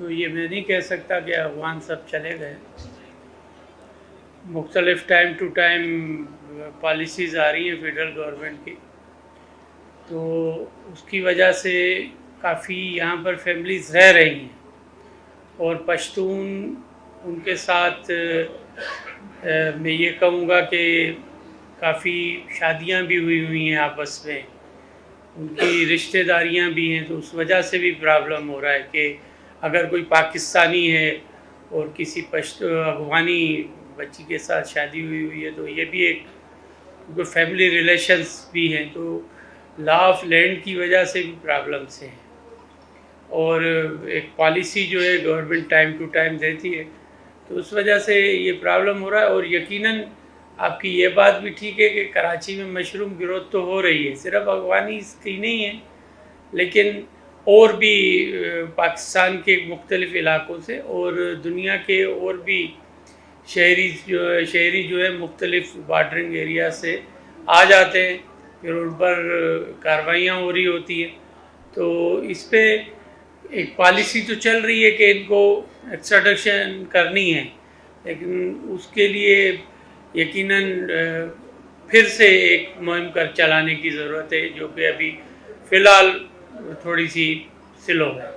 तो ये मैं नहीं कह सकता कि अफगान सब चले गए। मुख्तलिफ़ टाइम टू टाइम पॉलिसीज़ आ रही हैं फेडरल गवर्नमेंट की, तो उसकी वजह से काफ़ी यहाँ पर फैमिलीज़ रह रही हैं और पश्तून उनके साथ मैं ये कहूँगा कि काफ़ी शादियाँ भी हुई हैं आपस में, उनकी रिश्तेदारियाँ भी हैं, तो उस वजह से भी प्रॉब्लम हो रहा है कि अगर कोई पाकिस्तानी है और किसी अफगानी बच्ची के साथ शादी हुई है तो ये भी एक फैमिली रिलेशंस भी हैं, तो लॉ ऑफ लैंड की वजह से भी प्रॉब्लम्स हैं। और एक पॉलिसी जो है गवर्नमेंट टाइम टू टाइम देती है, तो उस वजह से ये प्रॉब्लम हो रहा है। और यकीनन आपकी ये बात भी ठीक है कि कराची में मशरूम ग्रोथ तो हो रही है, सिर्फ अफगानी की नहीं है, लेकिन और भी पाकिस्तान के मुख्तलिफ़ इलाक़ों से और दुनिया के और भी शहरी जो है मुख्तलिफ़ बॉर्डरिंग एरिया से आ जाते हैं, फिर उन पर कार्रवाइयाँ हो रही होती हैं। तो इस पे एक पॉलिसी तो चल रही है कि इनको एक्स्ट्राडिशन करनी है, लेकिन उसके लिए यकीनन फिर से एक मुहिम कर चलाने की ज़रूरत है, जो कि अभी फ़िलहाल थोड़ी सी स्लो है।